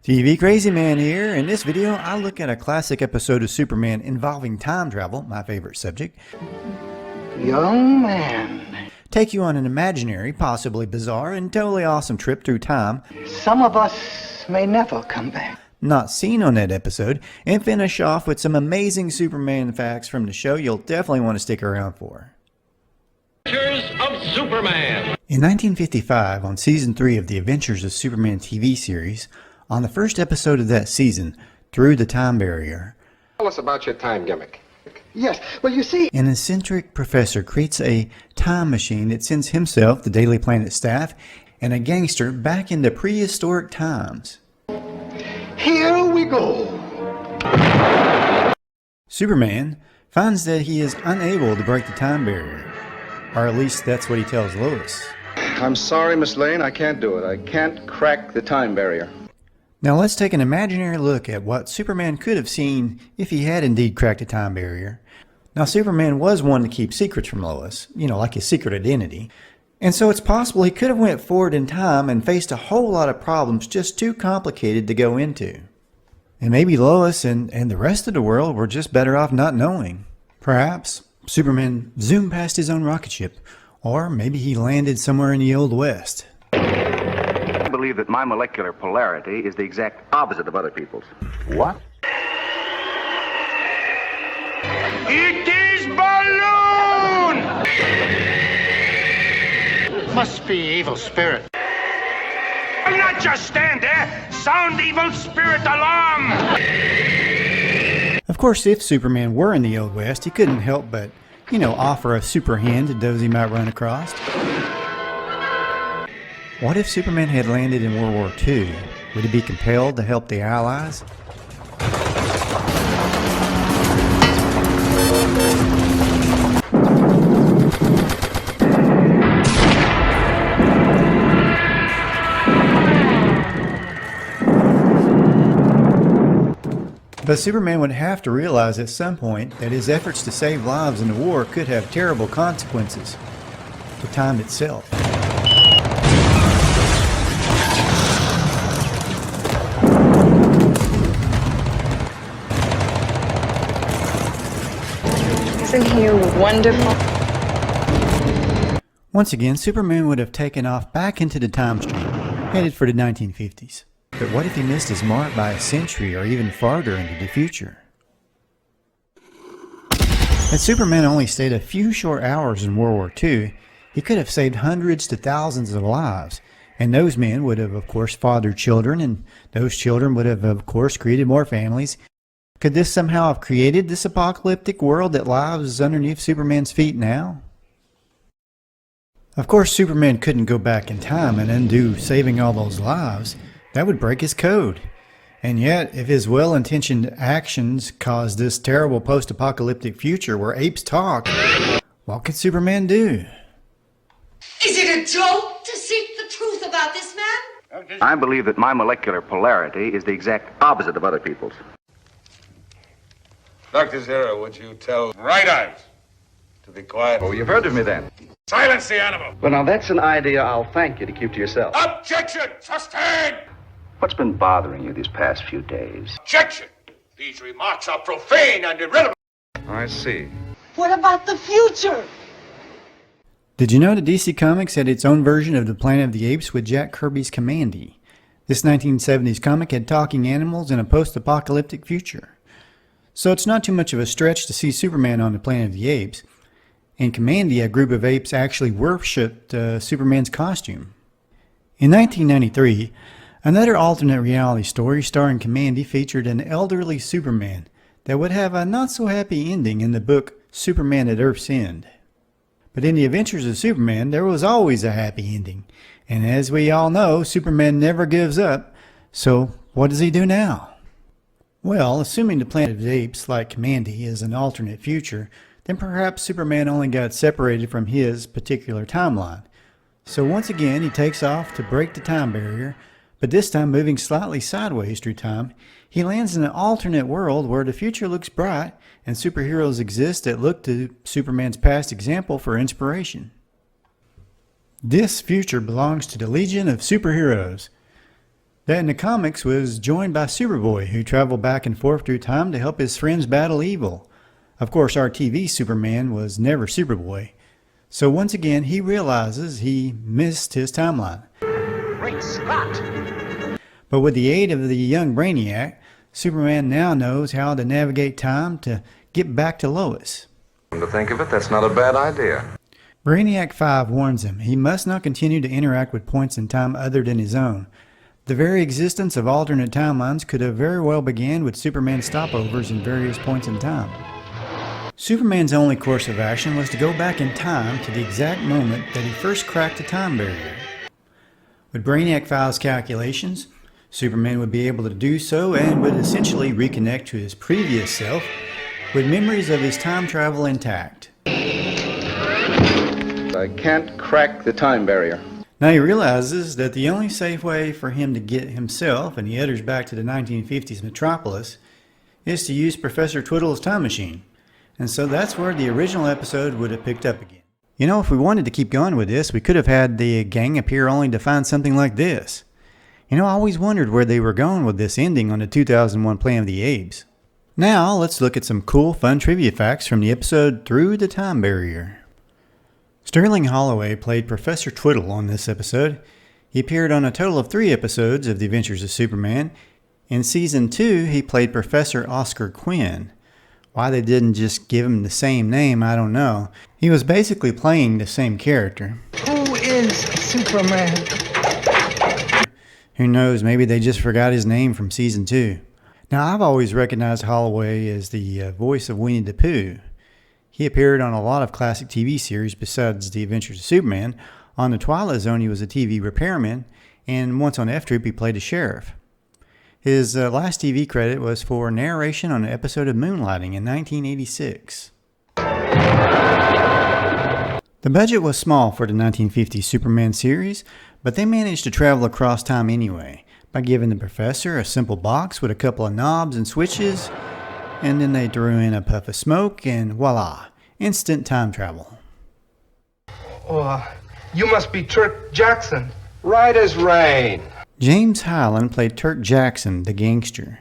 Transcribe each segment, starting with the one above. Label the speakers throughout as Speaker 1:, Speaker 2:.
Speaker 1: TV Crazy Man here. In this video, I look at a classic episode of Superman involving time travel, my favorite subject.
Speaker 2: Young man.
Speaker 1: Take you on an imaginary, possibly bizarre, and totally awesome trip through time.
Speaker 2: Some of us may never come back.
Speaker 1: Not seen on that episode, and finish off with some amazing Superman facts from the show you'll definitely want to stick around for.
Speaker 3: Adventures of Superman.
Speaker 1: In 1955, on Season 3 of the Adventures of Superman TV series, on the first episode of that season, Through the Time Barrier,
Speaker 4: Tell us about your time gimmick.
Speaker 2: Yes, well, you see...
Speaker 1: an eccentric professor creates a time machine that sends himself, the Daily Planet staff, and a gangster back into prehistoric times.
Speaker 2: Here we go.
Speaker 1: Superman finds that he is unable to break the time barrier, or at least that's what he tells Lois.
Speaker 4: I'm sorry, Miss Lane, I can't do it. I can't crack the time barrier.
Speaker 1: Now let's take an imaginary look at what Superman could have seen if he had indeed cracked the time barrier. Now Superman was one to keep secrets from Lois, like his secret identity. And so it's possible he could have went forward in time and faced a whole lot of problems just too complicated to go into. And maybe Lois and the rest of the world were just better off not knowing. Perhaps Superman zoomed past his own rocket ship, or maybe he landed somewhere in the Old West.
Speaker 5: I believe that my molecular polarity is the exact opposite of other people's.
Speaker 4: What?
Speaker 3: It is balloon!
Speaker 6: Must be evil spirit.
Speaker 3: I'll not just stand there. Sound evil spirit alarm!
Speaker 1: Of course, if Superman were in the Old West, he couldn't help but, offer a super hand to those he might run across. What if Superman had landed in World War II? Would he be compelled to help the Allies? But Superman would have to realize at some point that his efforts to save lives in the war could have terrible consequences to time itself.
Speaker 7: Isn't he wonderful?
Speaker 1: Once again, Superman would have taken off back into the time stream, headed for the 1950s. But what if he missed his mark by a century or even farther into the future? Had Superman only stayed a few short hours in World War II, he could have saved hundreds to thousands of lives. And those men would have, of course, fathered children, and those children would have, of course, created more families. Could this somehow have created this apocalyptic world that lies underneath Superman's feet now? Of course, Superman couldn't go back in time and undo saving all those lives. That would break his code. And yet, if his well-intentioned actions caused this terrible post-apocalyptic future where apes talk, what could Superman do?
Speaker 8: Is it a joke to seek the truth about this man?
Speaker 5: I believe that my molecular polarity is the exact opposite of other people's.
Speaker 9: Dr. Zero, would you tell Bright Eyes to be quiet?
Speaker 5: Oh, you've heard of me then.
Speaker 9: Silence the animal!
Speaker 5: Well, now that's an idea I'll thank you to keep to yourself.
Speaker 9: Objection! Sustained!
Speaker 5: What's been bothering you these past few days?
Speaker 9: Objection! These remarks are profane and irrelevant.
Speaker 4: I see.
Speaker 8: What about the future?
Speaker 1: Did you know that DC Comics had its own version of the Planet of the Apes with Jack Kirby's Kamandi? This 1970s comic had talking animals in a post-apocalyptic future. So it's not too much of a stretch to see Superman on the Planet of the Apes. In Kamandi, a group of apes actually worshipped Superman's costume. In 1993, another alternate reality story starring Kamandi featured an elderly Superman that would have a not-so-happy ending in the book Superman at Earth's End. But in the Adventures of Superman, there was always a happy ending. And as we all know, Superman never gives up. So what does he do now? Well, assuming the Planet of the Apes, like Kamandi, is an alternate future, then perhaps Superman only got separated from his particular timeline. So once again, he takes off to break the time barrier, but this time moving slightly sideways through time, he lands in an alternate world where the future looks bright and superheroes exist that look to Superman's past example for inspiration. This future belongs to the Legion of Superheroes. That in the comics was joined by Superboy, who traveled back and forth through time to help his friends battle evil. Of course, our TV Superman was never Superboy. So once again, he realizes he missed his timeline.
Speaker 3: Great Scott!
Speaker 1: But with the aid of the young Brainiac, Superman now knows how to navigate time to get back to Lois.
Speaker 10: Come to think of it, that's not a bad idea.
Speaker 1: Brainiac 5 warns him he must not continue to interact with points in time other than his own. The very existence of alternate timelines could have very well began with Superman's stopovers in various points in time. Superman's only course of action was to go back in time to the exact moment that he first cracked the time barrier. With Brainiac 5's calculations, Superman would be able to do so and would essentially reconnect to his previous self with memories of his time travel intact.
Speaker 4: I can't crack the time barrier.
Speaker 1: Now he realizes that the only safe way for him to get himself and the others back to the 1950s metropolis is to use Professor Twiddle's time machine. And so that's where the original episode would have picked up again. You know, if we wanted to keep going with this, we could have had the gang appear only to find something like this. You know, I always wondered where they were going with this ending on the 2001 Planet of the Apes. Now, let's look at some cool, fun trivia facts from the episode Through the Time Barrier. Sterling Holloway played Professor Twiddle on this episode. He appeared on a total of 3 episodes of The Adventures of Superman. In Season 2, he played Professor Oscar Quinn. Why they didn't just give him the same name, I don't know. He was basically playing the same character.
Speaker 2: Who is Superman?
Speaker 1: Who knows, maybe they just forgot his name from Season 2. Now, I've always recognized Holloway as the voice of Winnie the Pooh. He appeared on a lot of classic TV series besides The Adventures of Superman. On The Twilight Zone, he was a TV repairman, and once on F Troop, he played a sheriff. His last TV credit was for narration on an episode of Moonlighting in 1986. The budget was small for the 1950 Superman series, but they managed to travel across time anyway, by giving the professor a simple box with a couple of knobs and switches, and then they threw in a puff of smoke, and voila, instant time travel.
Speaker 11: Oh, you must be Turk Jackson.
Speaker 10: Right as rain.
Speaker 1: James Hyland played Turk Jackson, the gangster.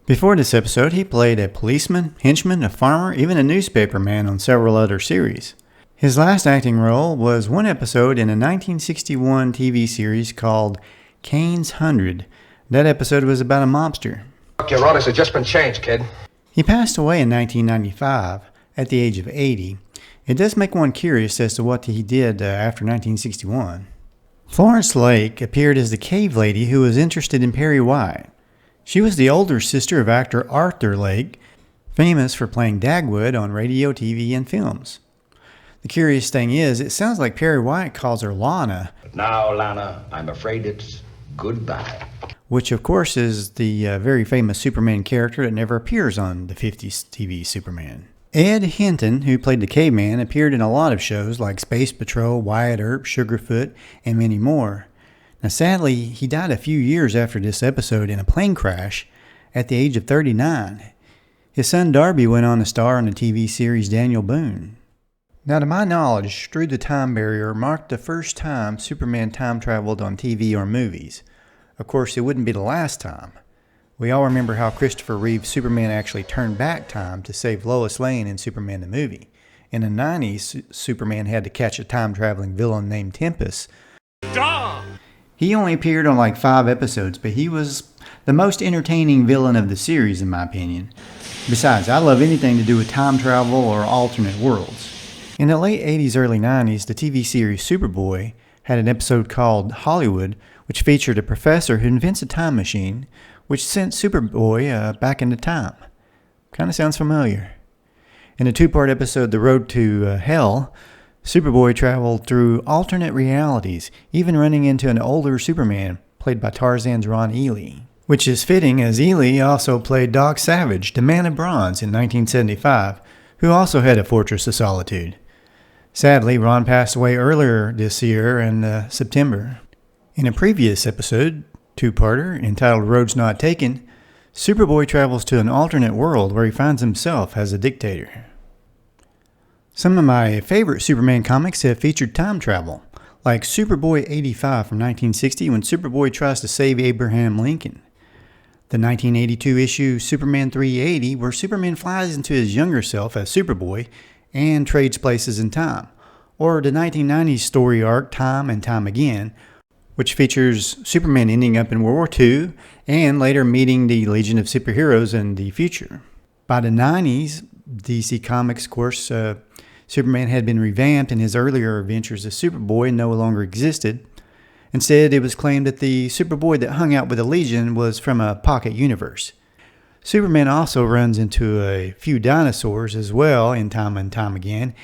Speaker 1: Before this episode, he played a policeman, henchman, a farmer, even a newspaperman on several other series. His last acting role was one episode in a 1961 TV series called Kane's 100. That episode was about a mobster.
Speaker 10: Your orders have just been changed, kid.
Speaker 1: He passed away in 1995 at the age of 80. It does make one curious as to what he did after 1961. Florence Lake appeared as the cave lady who was interested in Perry White. She was the older sister of actor Arthur Lake, famous for playing Dagwood on radio, TV, and films. The curious thing is, it sounds like Perry White calls her Lana.
Speaker 12: Now, Lana, I'm afraid it's goodbye.
Speaker 1: Which, of course, is the very famous Superman character that never appears on the 50s TV Superman. Ed Hinton, who played the caveman, appeared in a lot of shows like Space Patrol, Wyatt Earp, Sugarfoot, and many more. Now, sadly, he died a few years after this episode in a plane crash at the age of 39. His son Darby went on to star on the TV series Daniel Boone. Now, to my knowledge, Through the Time Barrier marked the first time Superman time traveled on TV or movies. Of course, it wouldn't be the last time. We all remember how Christopher Reeve's Superman actually turned back time to save Lois Lane in Superman the movie. In the 90s, Superman had to catch a time-traveling villain named Tempest. Duh! He only appeared on like 5 episodes, but he was the most entertaining villain of the series in my opinion. Besides, I love anything to do with time travel or alternate worlds. In the late 80s, early 90s, the TV series Superboy had an episode called Hollywood, which featured a professor who invents a time machine, which sent Superboy back into time. Kind of sounds familiar. In a 2-part episode, The Road to Hell, Superboy traveled through alternate realities, even running into an older Superman, played by Tarzan's Ron Ely. Which is fitting, as Ely also played Doc Savage, the Man of Bronze, in 1975, who also had a Fortress of Solitude. Sadly, Ron passed away earlier this year in September. In a previous episode, 2-parter, entitled Roads Not Taken, Superboy travels to an alternate world where he finds himself as a dictator. Some of my favorite Superman comics have featured time travel, like Superboy 85 from 1960 when Superboy tries to save Abraham Lincoln. The 1982 issue Superman 380 where Superman flies into his younger self as Superboy and trades places in time. Or the 1990s story arc Time and Time Again, which features Superman ending up in World War II and later meeting the Legion of Superheroes in the future. By the 90s, DC Comics, of course, Superman had been revamped and his earlier adventures as Superboy no longer existed. Instead, it was claimed that the Superboy that hung out with the Legion was from a pocket universe. Superman also runs into a few dinosaurs as well in Time and Time Again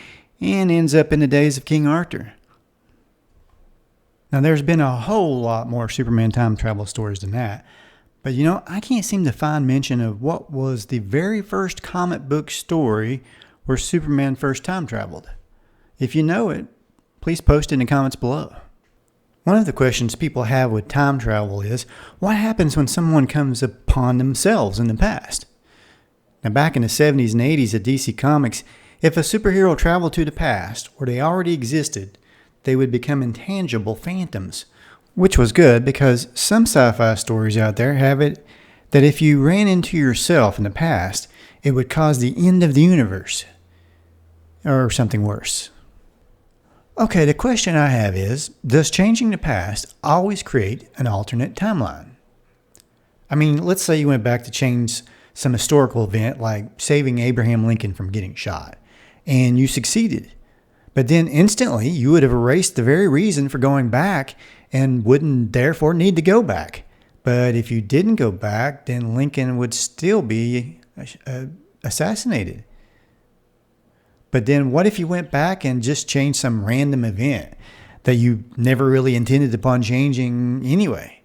Speaker 1: and ends up in the days of King Arthur. Now, there's been a whole lot more Superman time travel stories than that. But you know, I can't seem to find mention of what was the very first comic book story where Superman first time traveled. If you know it, please post it in the comments below. One of the questions people have with time travel is, what happens when someone comes upon themselves in the past? Now, back in the 70s and 80s at DC Comics, if a superhero traveled to the past, or they already existed, they would become intangible phantoms, which was good because some sci-fi stories out there have it that if you ran into yourself in the past, it would cause the end of the universe, or something worse. Okay, the question I have is, does changing the past always create an alternate timeline? I mean, let's say you went back to change some historical event like saving Abraham Lincoln from getting shot, and you succeeded. But then instantly you would have erased the very reason for going back and wouldn't therefore need to go back. But if you didn't go back, then Lincoln would still be assassinated. But then what if you went back and just changed some random event that you never really intended upon changing anyway?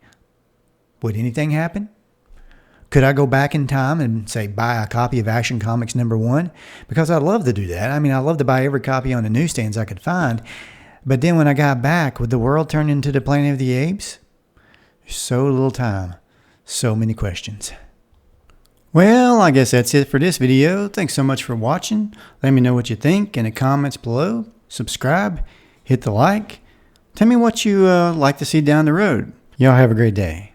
Speaker 1: Would anything happen? Could I go back in time and, say, buy a copy of Action Comics #1? Because I'd love to do that. I mean, I'd love to buy every copy on the newsstands I could find. But then when I got back, would the world turn into the Planet of the Apes? So little time. So many questions. Well, I guess that's it for this video. Thanks so much for watching. Let me know what you think in the comments below. Subscribe. Hit the like. Tell me what you like to see down the road. Y'all have a great day.